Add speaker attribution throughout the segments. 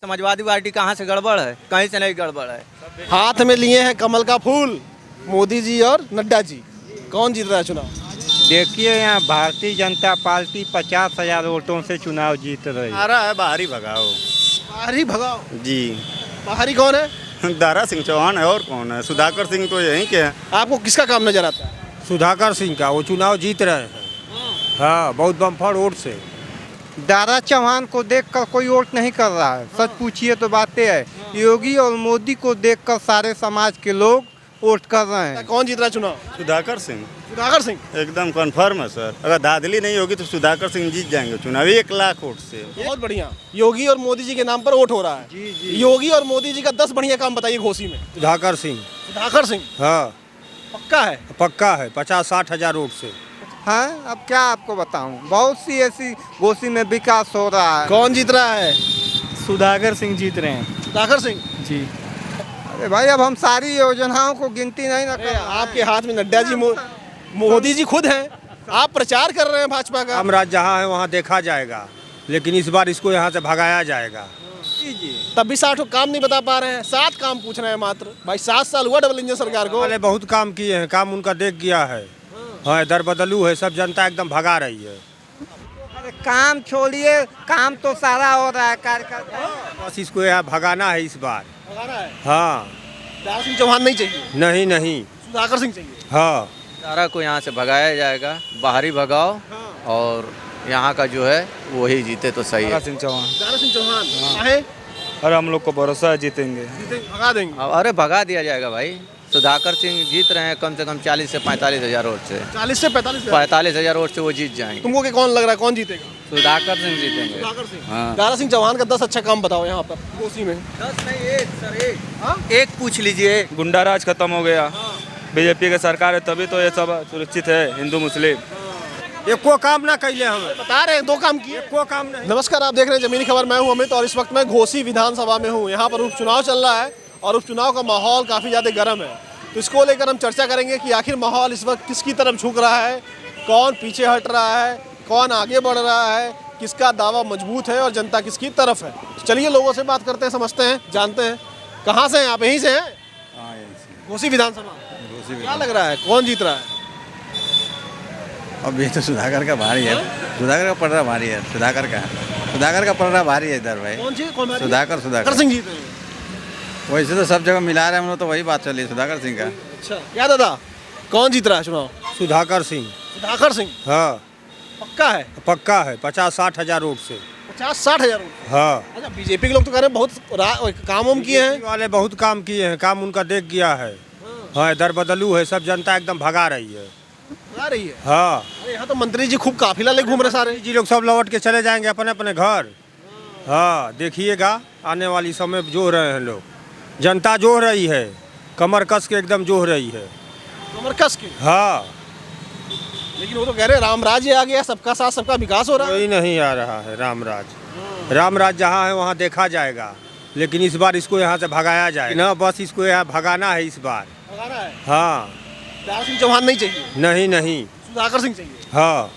Speaker 1: Samajwadi party कहाँ से गड़बड़ है? कहीं से नहीं गड़बड़ है।
Speaker 2: हाथ में लिए हैं कमल का फूल मोदी जी और नड्डा जी। कौन जीत रहा है चुनाव?
Speaker 3: देखिए यहाँ भारतीय जनता पार्टी 50,000 वोटों से चुनाव जीत रही है।
Speaker 4: आ रहा है बाहरी भगाओ
Speaker 2: बाहरी भगाओ।
Speaker 4: जी।
Speaker 2: बाहरी कौन है?
Speaker 4: दारा सिंह चौहान है और कौन है? सुधाकर सिंह तो यहीं के हैं।
Speaker 2: आपको किसका काम नजर आता है?
Speaker 3: सुधाकर सिंह का, वो चुनाव जीत रहे हैं। हाँ, बहुत बम्फर वोट से। दारा चौहान को देखकर कोई वोट नहीं कर रहा है। सच पूछिए तो बातें है। योगी और मोदी को देखकर सारे समाज के लोग वोट कर रहे हैं।
Speaker 2: कौन जीत रहा है चुनाव?
Speaker 4: सुधाकर सिंह
Speaker 2: सुधाकर सिंह।
Speaker 4: एकदम कंफर्म है सर। अगर दादली नहीं होगी तो सुधाकर सिंह जीत जाएंगे चुनाव 1 लाख वोट से।
Speaker 2: बहुत बढ़िया। योगी और मोदी जी के नाम पर वोट हो रहा है। जी। योगी और मोदी जी का 10 बढ़िया काम बताइए घोसी में।
Speaker 3: सुधाकर सिंह।
Speaker 2: सुधाकर सिंह
Speaker 3: हाँ,
Speaker 2: पक्का है?
Speaker 3: पक्का है। 50-60 हजार वोट से। हाँ, अब क्या आपको बताऊं, बहुत सी ऐसी घोसी में विकास हो रहा है।
Speaker 2: कौन जीत रहा है?
Speaker 5: सुधाकर सिंह जीत रहे हैं।
Speaker 2: सुधाकर सिंह
Speaker 5: जी।
Speaker 3: अरे भाई, अब हम सारी योजनाओं को गिनती नहीं ना कर।
Speaker 2: आपके हाथ में नड्डा जी मोदी जी खुद हैं। आप प्रचार कर रहे हैं भाजपा का।
Speaker 3: रामराज जहाँ है वहाँ देखा जाएगा, लेकिन इस बार इसको यहाँ से भगाया जाएगा।
Speaker 2: तब भी 60 काम नहीं बता पा रहे हैं। 7 काम पूछ रहे हैं मात्र। भाई 7 साल हुआ डबल इंजन सरकार को।
Speaker 3: पहले बहुत काम किए हैं, काम उनका देख गया है। हाँ, दर बदलू है, सब जनता एकदम भगा रही है। अरे काम छोड़िए, काम तो सारा हो रहा है कार्यकर्ता। बस इसको यहाँ भगाना है इस बार।
Speaker 2: भगाना है।
Speaker 3: हाँ,
Speaker 2: दारा सिंह चौहान नहीं चाहिए?
Speaker 3: नहीं नहीं,
Speaker 2: सुधाकर सिंह चाहिए।
Speaker 3: हाँ।
Speaker 1: दारा को यहाँ से भगाया जाएगा, बाहरी भगाओ, और यहाँ का जो है वही जीते तो सही है।
Speaker 5: दारा सिंह चौहान।
Speaker 2: दारा सिंह चौहान काहे?
Speaker 5: अरे हम लोग को भरोसा है जीतेंगे।
Speaker 2: भगा देंगे।
Speaker 1: अरे भगा दिया जाएगा भाई। सुधाकर सिंह जीत रहे हैं कम से कम 40 से 45 हजार वोट से।
Speaker 2: 40 से 45
Speaker 1: 45 हजार वोट से वो जीत जाएंगे।
Speaker 2: तुमको कौन लग रहा है कौन जीतेगा?
Speaker 1: सुधाकर सिंह जीतेंगे।
Speaker 2: सुधाकर सिंह।
Speaker 1: हाँ।
Speaker 2: दारा सिंह चौहान का 10 अच्छा काम बताओ यहाँ पर कोसी में।
Speaker 1: 10 नहीं, एक सर, एक।
Speaker 2: हाँ?
Speaker 1: एक पूछ लीजिए।
Speaker 5: गुंडा राज खत्म हो गया। बीजेपी की सरकार है तभी तो ये सब सुरक्षित है, हिंदू मुस्लिम।
Speaker 3: एको काम ना कैले हमें।
Speaker 2: बता रहे हैं 2 काम किए।
Speaker 3: एको काम नहीं।
Speaker 2: नमस्कार, आप देख रहे हैं जमीनी खबर। मैं हूं अमित और इस वक्त मैं घोसी विधानसभा में हूं। यहाँ पर उपचुनाव चल रहा है और उपचुनाव का माहौल काफ़ी ज़्यादा गर्म है। तो इसको लेकर हम चर्चा करेंगे कि आखिर माहौल इस वक्त किसकी तरफ झुक रहा है, कौन पीछे हट रहा है, कौन आगे बढ़ रहा है, किसका दावा मजबूत है और जनता किसकी तरफ है। तो चलिए लोगों से बात करते हैं, समझते हैं, जानते हैं। कहाँ से हैं आप? यहीं से हैं? घोसी विधानसभा। क्या लग रहा है कौन जीत रहा है?
Speaker 6: अब ये तो सुधाकर का भारी है। सुधाकर का पलड़ा भारी है। सुधाकर का पलड़ा भारी है इधर भाई।
Speaker 2: कौन जीत? कौन?
Speaker 6: सुधाकर
Speaker 2: सिंह जीत रहे हैं।
Speaker 6: वैसे तो सब जगह मिला रहे हैं हम लोग, तो वही बात चली सुधाकर सिंह का।
Speaker 2: अच्छा, क्या दादा कौन जीत रहा है चुनाव?
Speaker 3: सुधाकर सिंह।
Speaker 2: सुधाकर सिंह
Speaker 3: हाँ,
Speaker 2: पक्का है?
Speaker 3: पक्का है। 50-60 हजार वोट से।
Speaker 2: 50-60 हजार।
Speaker 3: हाँ।
Speaker 2: अच्छा, बीजेपी के लोग तो कह रहे हैं बहुत काम वाम किए हैं।
Speaker 3: वाले बहुत काम किए हैं, काम उनका देख गया है। हाँ, दर बदलू है, सब जनता एकदम भगा रही है।
Speaker 2: आ रही है।
Speaker 3: हाँ,
Speaker 2: अरे यहाँ तो मंत्री जी खूब काफिला ले घूम रहे सारे।
Speaker 3: जी लोग सब लौट के चले जाएंगे अपने अपने घर। हाँ, देखिएगा आने वाली समय जो रहे हैं लोग, जनता जो रही है, कमर कस के एकदम जो रही है।
Speaker 2: कमर कस के।
Speaker 3: हाँ,
Speaker 2: लेकिन वो तो कह रहे हैं रामराज आ गया, सबका साथ सबका विकास हो रहा है।
Speaker 3: कोई नहीं आ रहा है रामराज। रामराज जहाँ है वहाँ देखा जाएगा, लेकिन इस बार इसको यहाँ से भगाया जाएगा ना। बस इसको यहाँ भगाना है इस बार।
Speaker 2: भगाना है।
Speaker 3: हाँ।
Speaker 2: दारा सिंह चौहान नहीं चाहिए?
Speaker 3: नहीं नहीं,
Speaker 2: सुधाकर सिंह चाहिए।
Speaker 3: हाँ,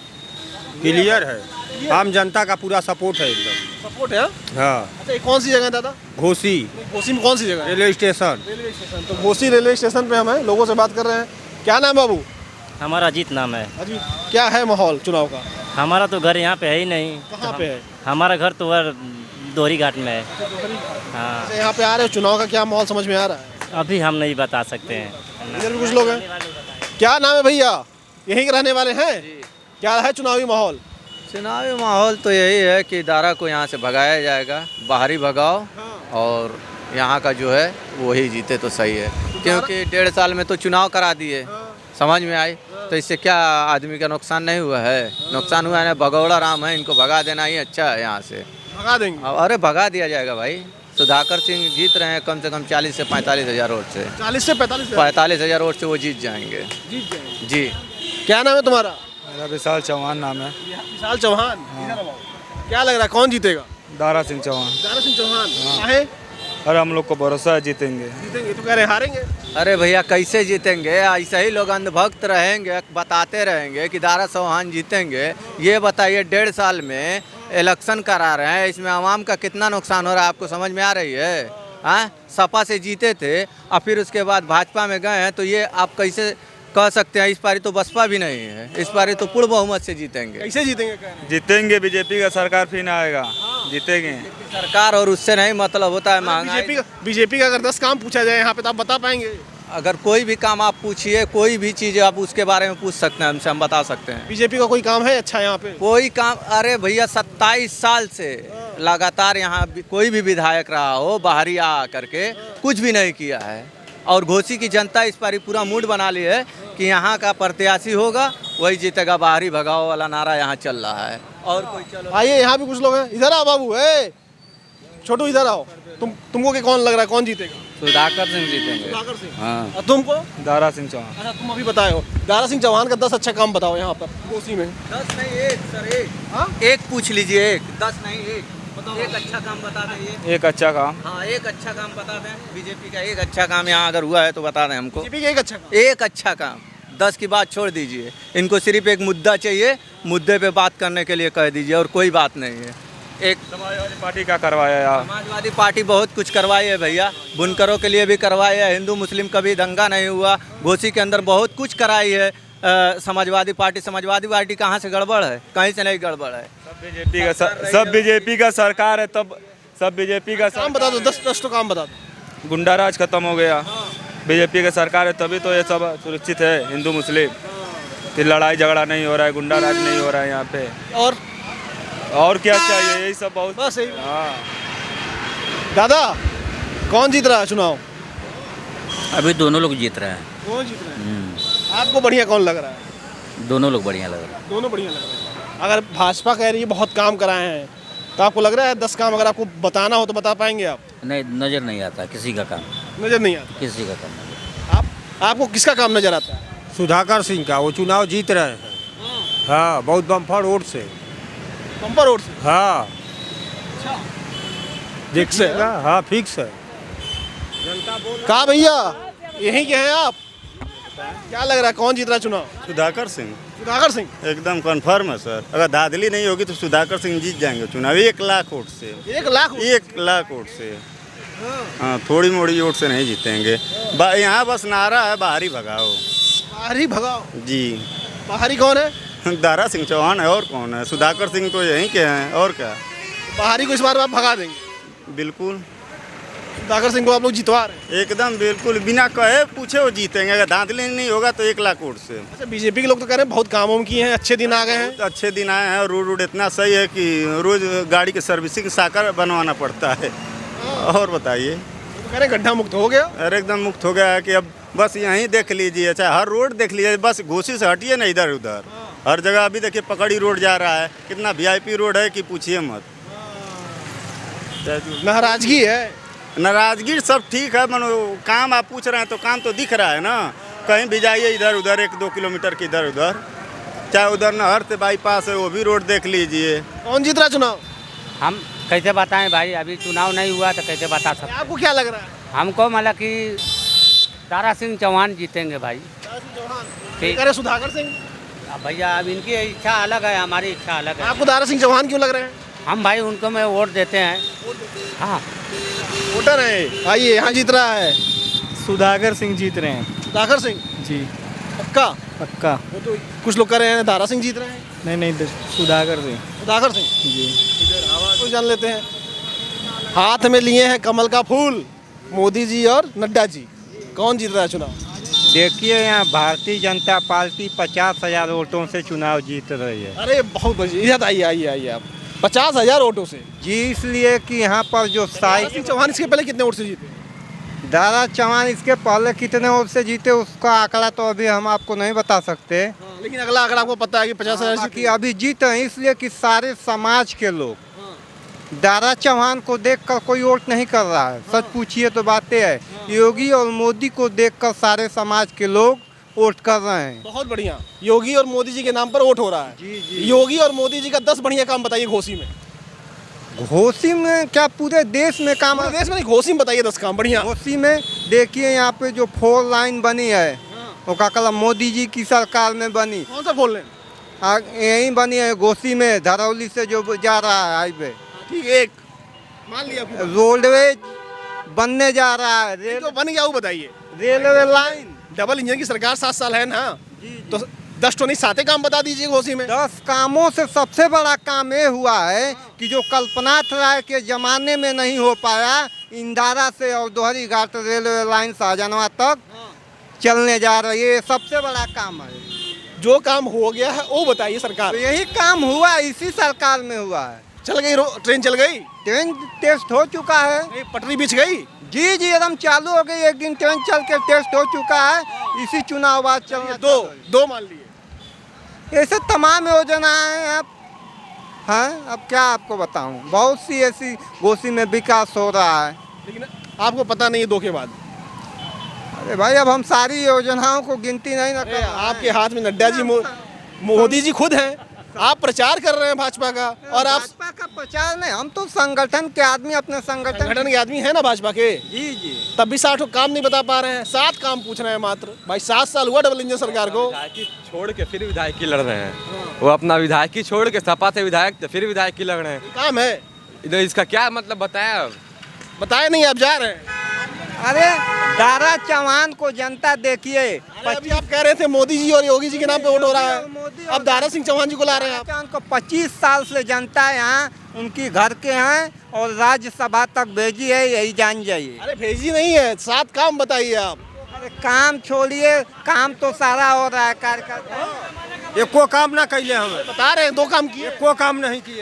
Speaker 3: क्लियर है। आम जनता का पूरा सपोर्ट है एकदम।
Speaker 2: सपोर्ट है?
Speaker 3: हाँ।
Speaker 2: अच्छा, ये कौन सी जगह है दादा?
Speaker 3: घोसी।
Speaker 2: घोसी में कौन सी जगह है?
Speaker 3: Railway station.
Speaker 2: Railway station. तो घोसी रेलवे स्टेशन पे हम हैं, लोगों से बात कर रहे हैं। क्या नाम है बाबू?
Speaker 7: हमारा अजीत नाम है।
Speaker 2: अजीत, क्या है माहौल चुनाव का?
Speaker 7: हमारा तो घर यहाँ पे है ही नहीं।
Speaker 2: कहाँ पे है?
Speaker 7: हमारा घर तो दोहरी घाट में है। हाँ।
Speaker 2: अच्छा, यहाँ पे आ रहे हो, चुनाव का क्या माहौल समझ में आ रहा है?
Speaker 7: अभी हम नहीं बता सकते हैं।
Speaker 2: इधर भी कुछ लोग हैं। क्या नाम है भैया? यहीं के रहने वाले हैं? क्या है चुनावी माहौल?
Speaker 1: चुनावी माहौल तो यही है कि दारा को यहाँ से भगाया जाएगा, बाहरी भगाओ, और यहाँ का जो है वही जीते तो सही है। क्योंकि 1.5 साल में तो चुनाव करा दिए, समझ में आई, तो इससे क्या आदमी का नुकसान नहीं हुआ है? नुकसान हुआ है ना। भगौड़ा राम है, इनको भगा देना ही अच्छा है यहाँ से।
Speaker 2: भगा देंगे?
Speaker 1: अरे भगा दिया जाएगा भाई। सुधाकर सिंह जीत रहे हैं कम से कम 40 से 45 हजार वोट से।
Speaker 2: 40 से 45
Speaker 1: 45 हजार वोट से वो जीत जाएंगे।
Speaker 2: जीत जाएंगे।
Speaker 1: जी।
Speaker 2: क्या नाम है तुम्हारा?
Speaker 5: मेरा विशाल चौहान नाम है।
Speaker 2: विशाल चौहान। क्या लग रहा है कौन जीतेगा?
Speaker 5: दारा सिंह चौहान।
Speaker 2: दारा सिंह चौहान। काहे?
Speaker 5: अरे हम लोग को भरोसा है जीतेंगे।
Speaker 2: जीतेंगे? तो कह रहे हारेंगे।
Speaker 1: अरे भैया कैसे जीतेंगे? ऐसे ही लोग अंधभक्त रहेंगे, बताते रहेंगे कि दारा चौहान जीतेंगे। ये बताइए 1.5 साल में इलेक्शन करा रहे हैं, इसमें आवाम का कितना नुकसान हो रहा है आपको समझ में आ रही है? हाँ, सपा से जीते थे और फिर उसके बाद भाजपा में गए हैं, तो ये आप कैसे कह सकते हैं? इस बारी तो बसपा भी नहीं है, इस बारी तो पूर्ण बहुमत से जीतेंगे।
Speaker 2: कैसे जीतेंगे कह रहे हैं?
Speaker 5: जीतेंगे, बीजेपी का सरकार फिर ना आएगा, जीतेंगे।
Speaker 1: सरकार और उससे नहीं मतलब होता है महंगाई।
Speaker 2: बीजेपी का अगर 10 काम पूछा जाए यहाँ पे तो आप बता पाएंगे?
Speaker 1: अगर कोई भी काम आप पूछिए, कोई भी चीज़ आप उसके बारे में पूछ सकते हैं हमसे, हम बता सकते हैं।
Speaker 2: बीजेपी का कोई काम है अच्छा यहाँ पे?
Speaker 1: कोई काम, अरे भैया 27 साल से लगातार यहाँ कोई भी विधायक रहा हो बाहरी आ करके कुछ भी नहीं किया है। और घोसी की जनता इस पर पूरा मूड बना ली है कि यहाँ का प्रत्याशी होगा वही जीतेगा, बाहरी भगाओ वाला नारा यहाँ चल रहा है। और कोई चलो
Speaker 2: आइए, यहाँ भी कुछ लोग हैं। इधर आओ बाबू, छोटू इधर आओ। तुमको के कौन लग रहा है कौन जीतेगा?
Speaker 5: सुधाकर सिंह जीतेंगे।
Speaker 2: सुधाकर सिंह।
Speaker 5: हाँ।
Speaker 2: और तुमको?
Speaker 5: दारा सिंह चौहान।
Speaker 2: अच्छा, तुम अभी बताए हो। दारा सिंह चौहान का 10 अच्छा काम बताओ यहाँ पर घोसी में।
Speaker 1: 10 नहीं, एक सर, एक।
Speaker 2: हाँ?
Speaker 1: एक पूछ लीजिए, एक 10 नहीं, एक एक अच्छा काम बता दें।
Speaker 5: एक अच्छा काम।
Speaker 1: हाँ, एक अच्छा काम बता दें बीजेपी का। एक अच्छा काम यहाँ अगर हुआ है तो बता दें हमको।
Speaker 2: बीजेपी का एक अच्छा काम?
Speaker 1: एक अच्छा काम। 10 की बात छोड़ दीजिए, इनको सिर्फ एक मुद्दा चाहिए, मुद्दे पे बात करने के लिए कह दीजिए और कोई बात नहीं है। एक
Speaker 5: समाजवादी पार्टी का करवाया यार?
Speaker 1: समाजवादी पार्टी बहुत कुछ करवाई है भैया, बुनकरों के लिए भी करवाई है, हिंदू मुस्लिम कभी दंगा नहीं हुआ, घोसी के अंदर बहुत कुछ कराई है समाजवादी पार्टी कहाँ से गड़बड़ है? कहीं से नहीं गड़बड़ है।
Speaker 5: सब बीजेपी का सरकार है, तब सब बीजेपी का
Speaker 2: काम बता दो, 10 तो काम बता दो।
Speaker 5: गुंडा राज खत्म हो गया, बीजेपी का सरकार है तभी तो ये सब सुरक्षित है, हिंदू मुस्लिम की लड़ाई झगड़ा नहीं हो रहा है, गुंडा राज नहीं हो रहा है यहाँ पे। और क्या चाहिए? यही सब बहुत
Speaker 2: बस यही।
Speaker 5: हाँ।
Speaker 2: दादा, कौन जीत रहा है चुनाव?
Speaker 7: अभी दोनों लोग जीत रहे हैं।
Speaker 2: कौन जीत रहा है? आपको बढ़िया कौन लग रहा है?
Speaker 7: दोनों लोग बढ़िया लग रहे हैं।
Speaker 2: दोनों बढ़िया लग रहे हैं। अगर भाजपा कह रही है बहुत काम कराए हैं, तो आपको लग रहा है 10 काम अगर आपको बताना हो तो बता पाएंगे आप?
Speaker 7: नहीं, नज़र नहीं आता किसी का काम,
Speaker 2: नजर नहीं आता।
Speaker 7: किसी का काम।
Speaker 2: आपको किसका काम नजर आता है?
Speaker 3: सुधाकर सिंह का, वो चुनाव जीत रहे हैं। हाँ, बहुत बम्फर वोट से।
Speaker 2: बम्पर वोट से?
Speaker 3: हाँ,
Speaker 2: फिक्स है?
Speaker 3: हाँ फिक्स है।
Speaker 2: कहा भैया, यहीं के हैं आप? क्या लग रहा है कौन जीत रहा है चुनाव?
Speaker 4: सुधाकर सिंह
Speaker 2: सुधाकर सिंह?
Speaker 4: एकदम कन्फर्म है सर। अगर धांधली नहीं होगी तो सुधाकर सिंह जीत जाएंगे चुनाव 1 लाख वोट से।
Speaker 2: 1 लाख?
Speaker 4: 1 लाख वोट से। हाँ, थोड़ी मोड़ी वोट से नहीं जीतेंगे। यहाँ बस नारा है बाहरी भगाओ।
Speaker 2: बाहरी भगाओ?
Speaker 4: जी।
Speaker 2: बाहरी कौन है?
Speaker 4: दारा सिंह चौहान है, और कौन है? सुधाकर सिंह तो यहीं के हैं, और क्या।
Speaker 2: बाहरी को इस बार आप भगा देंगे?
Speaker 4: बिल्कुल।
Speaker 2: सुधाकर सिंह को आप लोग जितवा रहे हैं?
Speaker 4: एकदम बिल्कुल, बिना कहे पूछे वो जीतेंगे। अगर धांधली नहीं होगा तो 1 लाख वोट से।
Speaker 2: अच्छा, बीजेपी के लोग तो कह रहे हैं बहुत काम किए हैं, अच्छे दिन आ गए हैं।
Speaker 4: बहुत अच्छे दिन आए हैं, रोड इतना सही है कि रोज गाड़ी की सर्विसिंग साकर बनवाना पड़ता है। और बताइए?
Speaker 2: तो कह रहे हैं गड्ढा मुक्त हो गया।
Speaker 4: अरे एकदम मुक्त हो गया है कि अब बस यहीं देख लीजिए, चाहे हर रोड देख लीजिए, बस घोसी से हटिए ना इधर उधर। हर जगह अभी देखिए पकड़ी रोड जा रहा है, कितना VIP रोड है कि पूछिए मत।
Speaker 2: नाराजगी है?
Speaker 4: नाराजगी सब ठीक है, मनो काम आप पूछ रहे हैं तो काम तो दिख रहा है ना। कहीं भी जाइए इधर उधर 1-2 किलोमीटर की इधर उधर, चाहे उधर नहर से बाईपास है वो भी रोड देख लीजिए।
Speaker 2: कौन जीत रहा चुनाव?
Speaker 8: हम कैसे बताएं भाई, अभी चुनाव नहीं हुआ तो कैसे बता सकते?
Speaker 2: आपको क्या लग रहा है?
Speaker 8: हमको मतलब कि दारा सिंह चौहान जीतेंगे भाई। ठीक।
Speaker 2: कह रहे सुधाकर सिंह?
Speaker 8: अब भैया अब इनकी इच्छा अलग है, हमारी इच्छा अलग है।
Speaker 2: आपको दारा सिंह चौहान क्यों लग रहे हैं?
Speaker 8: हम भाई उनको में वोट देते हैं। हाँ,
Speaker 2: वोटर है। आइए, यहाँ जीत रहा है
Speaker 5: सुधाकर सिंह जीत रहे हैं।
Speaker 2: सुधाकर सिंह
Speaker 5: जी,
Speaker 2: पक्का?
Speaker 5: पक्का।
Speaker 2: वो तो कुछ लोग कह रहे हैं दारा सिंह जीत रहे हैं।
Speaker 5: नहीं, सुधाकर सिंह
Speaker 2: सुधाकर सिंह
Speaker 5: जी।
Speaker 2: इधर आवाज को जान लेते हैं। हाथ में लिए हैं कमल का फूल, मोदी जी और नड्डा जी। कौन जीत रहा है चुनाव?
Speaker 3: देखिए, यहाँ भारतीय जनता पार्टी 50,000 वोटों से चुनाव जीत रही है।
Speaker 2: अरे बहुत बढ़िया, आइए आइए आइए आप। 50,000 वोटों से
Speaker 3: जी, इसलिए कि यहाँ पर जो
Speaker 2: दारा सिंह चौहान इसके पहले कितने वोट से जीते?
Speaker 3: दारा चौहान इसके पहले कितने वोट से जीते उसका आंकड़ा तो अभी हम आपको नहीं बता सकते।
Speaker 2: लेकिन अगला आंकड़ा आपको पता है कि 50,000
Speaker 3: बाकी अभी जीते हैं, इसलिए कि सारे समाज के लोग दारा चौहान को देखकर कोई वोट नहीं कर रहा है। सच पूछिए तो बातें है, योगी और मोदी को देखकर सारे समाज के लोग वोट कर रहे हैं।
Speaker 2: बहुत बढ़िया, योगी और मोदी जी के नाम पर वोट हो रहा है।
Speaker 3: जी जी।
Speaker 2: योगी और मोदी जी का 10 बढ़िया काम बताइए घोसी में।
Speaker 3: घोसी में क्या, पूरे देश में काम?
Speaker 2: पूरे देश में नहीं, घोसी में बताइए 10 काम बढ़िया।
Speaker 3: घोसी में देखिए, यहाँ पे जो 4 लाइन बनी है वो का कल मोदी जी की सरकार में बनी।
Speaker 2: कौन सा बोल रहे हैं?
Speaker 3: यहीं बनी है घोसी में, धरौली से जो जा रहा है हाईवे।
Speaker 2: ठीक है, एक मान लिया आपकी बात।
Speaker 3: रोडवेज बनने जा रहा है,
Speaker 2: ये तो बन गया वो बताइए।
Speaker 3: Railway line.
Speaker 2: डबल इंजन की सरकार 7 साल है ना, तो 10 तो नहीं 7 काम बता दीजिए घोसी में।
Speaker 3: 10 कामों से सबसे बड़ा काम ये हुआ है कि जो कल्पनाथ राय के जमाने में नहीं हो पाया, इंदारा से और दोहरी घाट रेलवे लाइन शाहजहां तक चलने जा रही है, ये सबसे बड़ा काम है।
Speaker 2: जो काम हो गया है वो बताइए सरकार।
Speaker 3: तो यही काम हुआ, इसी सरकार में हुआ है।
Speaker 2: चल गई ट्रेन चल गई,
Speaker 3: ट्रेन टेस्ट हो चुका है।
Speaker 2: ये पटरी बिछ गई।
Speaker 3: जी जी एकदम चालू हो गई, एक दिन ट्रेन चल के टेस्ट हो चुका है, इसी चुनाव बाद चलना।
Speaker 2: दो मान लिए।
Speaker 3: ऐसे तमाम योजनाएं अब हैं, अब क्या आपको बताऊं, बहुत सी ऐसी घोसी में विकास हो रहा है।
Speaker 2: लेकिन आपको पता नहीं है 2 के बाद।
Speaker 3: अरे भाई अब हम सारी योजनाओं को गिनती नहीं ना कर।
Speaker 2: आपके हाथ में नड्डा जी मोदी जी खुद हैं, आप प्रचार कर रहे हैं भाजपा का, और आप
Speaker 3: भाजपा का प्रचार नहीं, हम तो संगठन के आदमी, अपने
Speaker 2: संगठन के आदमी है ना भाजपा के।
Speaker 3: जी जी।
Speaker 2: तब भी 60 काम नहीं बता पा रहे हैं, 7 काम पूछ रहे हैं मात्र। भाई 7 साल हुआ डबल इंजन सरकार को।
Speaker 9: विधायकी छोड़ के फिर विधायकी लड़ रहे हैं, वो अपना विधायकी छोड़ के सपा से विधायक थे, फिर विधायकी लड़ रहे हैं।
Speaker 2: काम है
Speaker 9: इधर इसका क्या मतलब बताया? अब
Speaker 2: बताए नहीं, आप जा रहे हैं।
Speaker 3: अरे दारा चौहान को जनता देखिए,
Speaker 2: अभी आप कह रहे थे मोदी जी और योगी जी के नाम पे वोट हो रहा है, अब दारा सिंह चौहान जी को ला रहे हैं आप।
Speaker 3: उनको 25 साल से जनता यहाँ उनकी घर के हैं और राज्यसभा तक भेजी है, यही जान जाइए।
Speaker 2: अरे भेजी नहीं है, 7 काम बताइए आप।
Speaker 3: अरे काम छोड़िए, काम तो सारा हो रहा है कार्यकर्ता।
Speaker 10: एको काम ना कैले हमें,
Speaker 2: बता रहे हैं 2 काम किए।
Speaker 10: एको काम नहीं किए।